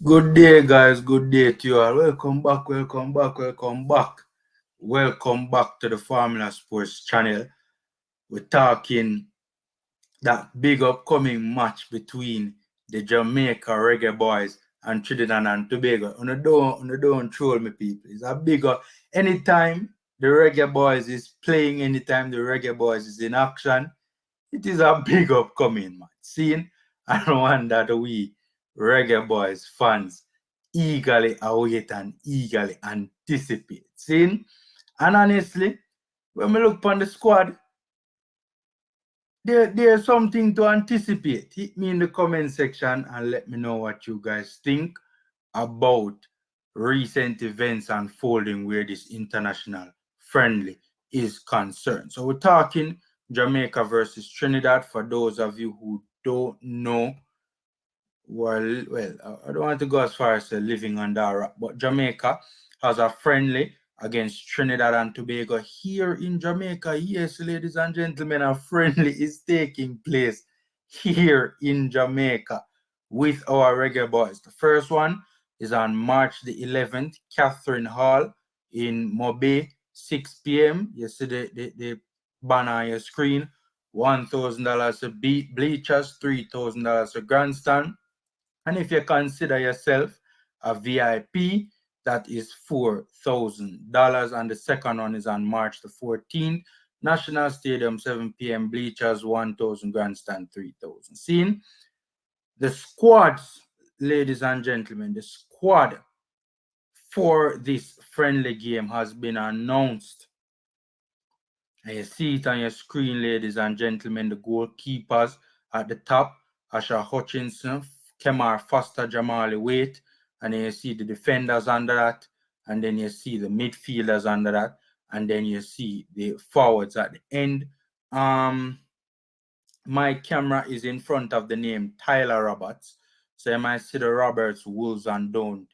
Good day, guys. Good day to you all. Welcome back, welcome back, welcome back. Welcome back to the Formula Sports channel. We're talking that big upcoming match between the Jamaica Reggae Boyz and Trinidad and Tobago. Don't troll me, people. It's a bigger anytime the Reggae Boyz is playing, anytime the Reggae Boyz is in action, it is a big upcoming match. Seeing, I don't want that we Reggae Boyz fans eagerly await and eagerly anticipate. Seeing, and honestly, when we look upon the squad, there's something to anticipate. Hit me in the comment section and let me know what you guys think about recent events unfolding where this international friendly is concerned. So we're talking Jamaica versus Trinidad. For those of you who don't know, well, I don't want to go as far as living under a rock, but Jamaica has a friendly against Trinidad and Tobago here in Jamaica. Yes, ladies and gentlemen, a friendly is taking place here in Jamaica with our Reggae Boyz. The first one is on March the 11th, Catherine Hall in Mobe, 6 p.m. You see the banner on your screen. $1,000 a bleachers, $3,000 a grandstand. And if you consider yourself a VIP, that is $4,000. And the second one is on March the 14th. National Stadium, 7 p.m. bleachers, 1,000 grandstand, 3,000. Seeing the squads, ladies and gentlemen, the squad for this friendly game has been announced. And you see it on your screen, ladies and gentlemen, the goalkeepers at the top, Asha Hutchinson, Kemar Foster, Jamali Waite, and then you see the defenders under that, and then you see the midfielders under that, and then you see the forwards at the end. My camera is in front of the name Tyler Roberts, so you might see the Roberts, Wolves, and don't.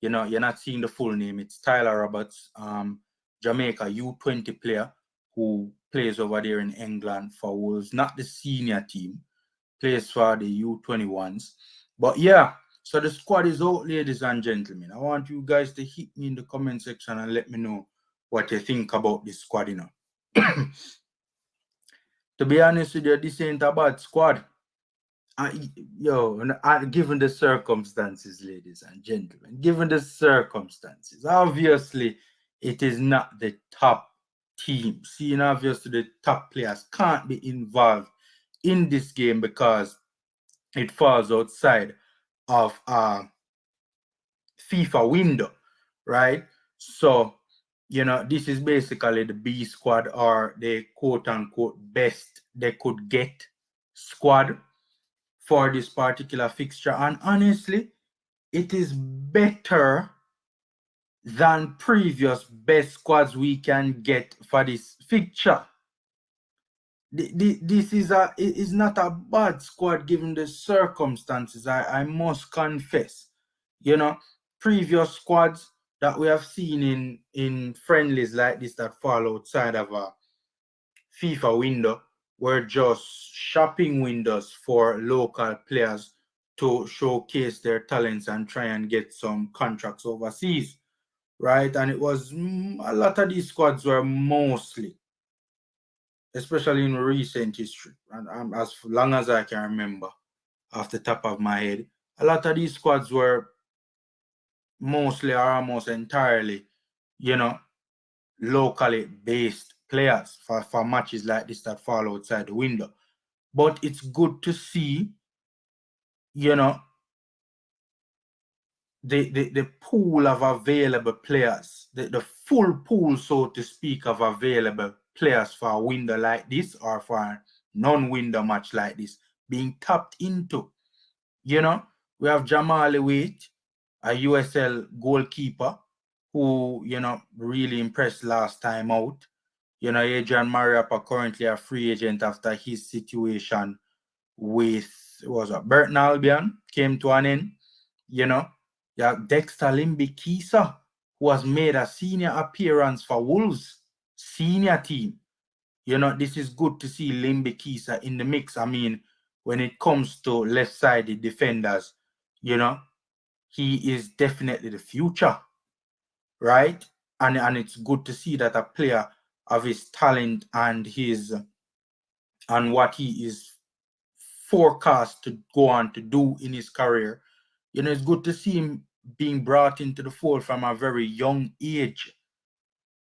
You know, you're not seeing the full name. It's Tyler Roberts, Jamaica U20 player who plays over there in England for Wolves, not the senior team, plays for the U21s. But yeah, so the squad is out, ladies and gentlemen. I want you guys to hit me in the comment section and let me know what you think about this squad, you know. To be honest with you, this ain't a bad squad. Given the circumstances, ladies and gentlemen, given the circumstances, obviously it is not the top team. Seeing obviously the top players can't be involved in this game because it falls outside of a FIFA window, right? So, you know, this is basically the B squad or the quote unquote best they could get squad for this particular fixture. And honestly, it is better than previous best squads we can get for this fixture. This is not a bad squad given the circumstances, I must confess. You know, previous squads that we have seen in friendlies like this that fall outside of a FIFA window were just shopping windows for local players to showcase their talents and try and get some contracts overseas, right? And it was a lot of these squads were mostly, especially in recent history, and as long as I can remember off the top of my head, a lot of these squads were mostly or almost entirely, you know, locally based players for matches like this that fall outside the window. But it's good to see, you know, the pool of available players, the full pool, so to speak, of available players for a window like this or for a non-window match like this being tapped into. You know, we have Jamali Waite, a USL goalkeeper who, you know, really impressed last time out. You know, Adrian Mariappa currently a free agent after his situation with Burton Albion came to an end. You know, yeah, Dexter Limbikisa, who has made a senior appearance for Wolves senior team. You know, this is good to see Limbikisa in the mix. I mean, when it comes to left-sided defenders, you know, he is definitely the future, right? And it's good to see that a player of his talent and what he is forecast to go on to do in his career, it's good to see him being brought into the fold from a very young age,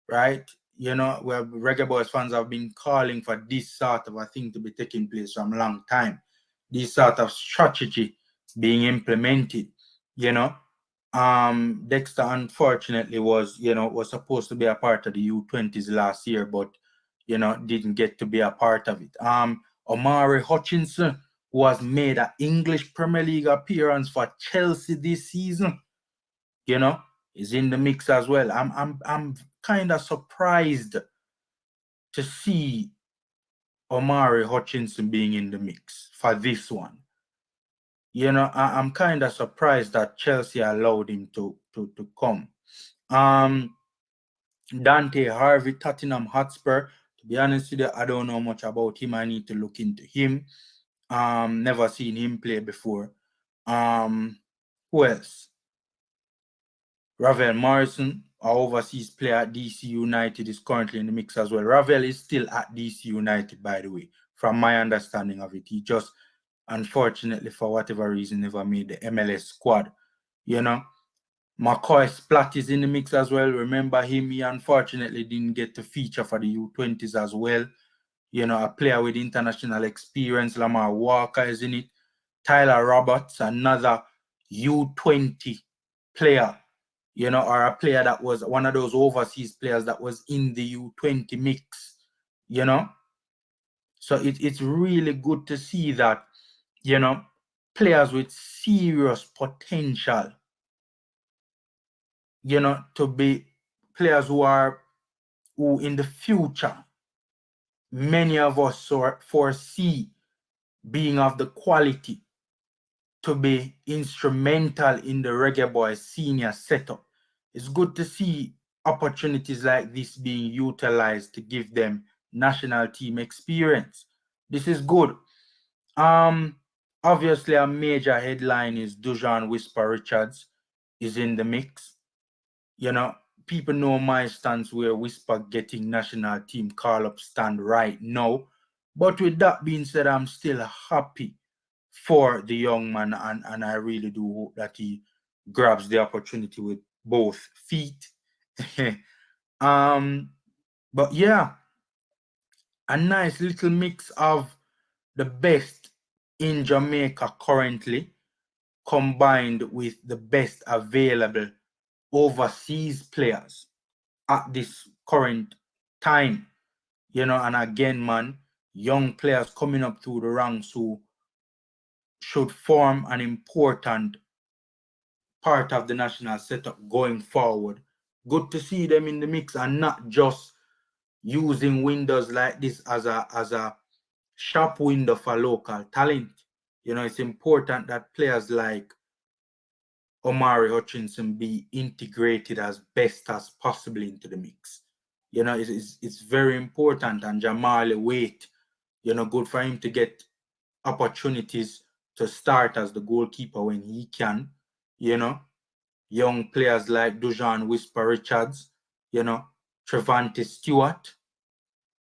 right? Where Reggae Boyz fans have been calling for this sort of a thing to be taking place from a long time. This sort of strategy being implemented, Dexter unfortunately was supposed to be a part of the U20s last year, but didn't get to be a part of it. Omari Hutchinson, who has made an English Premier League appearance for Chelsea this season, is in the mix as well. I'm kind of surprised to see Omari Hutchinson being in the mix for this one. I'm kind of surprised that Chelsea allowed him to come. Dante Harvey, Tottenham Hotspur. To be honest with you, I don't know much about him. I need to look into him. Never seen him play before. Who else? Ravel Morrison, our overseas player at DC United, is currently in the mix as well. Ravel is still at DC United, by the way, from my understanding of it. He just, unfortunately, for whatever reason, never made the MLS squad. McCoy Splat is in the mix as well. Remember him, he unfortunately didn't get to feature for the U20s as well. A player with international experience. Lamar Walker is in it. Tyler Roberts, another U20 player, or a player that was one of those overseas players that was in the U20 mix, So it's really good to see that, players with serious potential, to be players who in the future, many of us foresee being of the quality to be instrumental in the Reggae Boyz senior setup. It's good to see opportunities like this being utilized to give them national team experience. This is good. Obviously, a major headline is Dujan Whisper Richards is in the mix. People know my stance where Whisper getting national team call-up stand right now. But with that being said, I'm still happy for the young man, and I really do hope that he grabs the opportunity with both feet. But yeah, a nice little mix of the best in Jamaica currently, combined with the best available overseas players at this current time. And again, man, young players coming up through the ranks who should form an important part of the national setup going forward. Good to see them in the mix and not just using windows like this as a shop window for local talent. It's important that players like Omari Hutchinson be integrated as best as possible into the mix. It's very important, and Jamal Wait, good for him to get opportunities to start as the goalkeeper when he can. Young players like Dujan Whisper Richards, Trevante Stewart,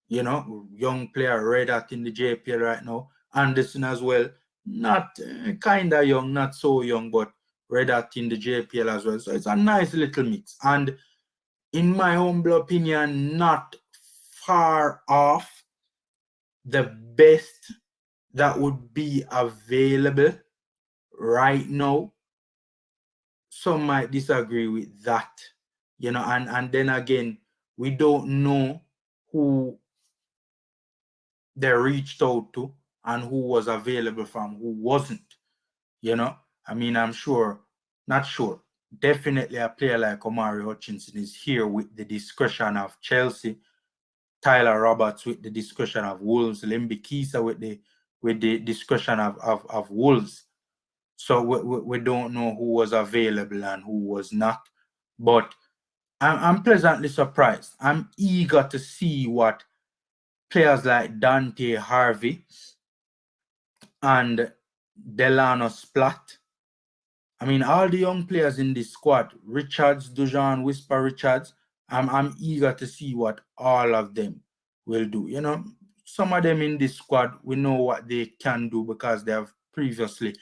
young player Red Hat in the JPL right now. Anderson as well, not kind of young, not so young, but Red Hat in the JPL as well. So it's a nice little mix. And in my humble opinion, not far off the best that would be available right now. Some might disagree with that, and then again, we don't know who they reached out to and who was available from who wasn't. I'm sure, not sure, definitely a player like Omari Hutchinson is here with the discretion of Chelsea, Tyler Roberts with the discretion of Wolves, Limby Kisa with the discretion of Wolves. So we don't know who was available and who was not. But I'm pleasantly surprised. I'm eager to see what players like Dante Harvey and Delano Splat I mean, all the young players in this squad, Richards, Dujan, Whisper Richards, I'm eager to see what all of them will do. You know, some of them in this squad, we know what they can do because they have previously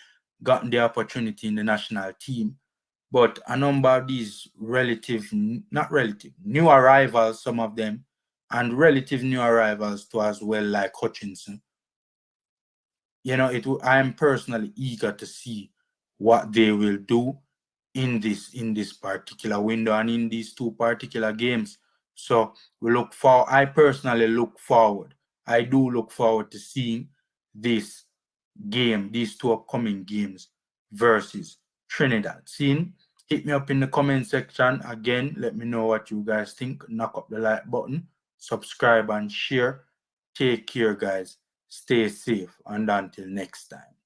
gotten the opportunity in the national team. But a number of these new arrivals, some of them, and relative new arrivals too as well, like Hutchinson. You know, I am personally eager to see what they will do in this particular window and in these two particular games. So I personally look forward. I do look forward to seeing this game, these two upcoming games versus Trinidad. Seeing, hit me up in the comment section. Again, let me know what you guys think. Knock up the like button, subscribe and share. Take care, guys. Stay safe, and until next time.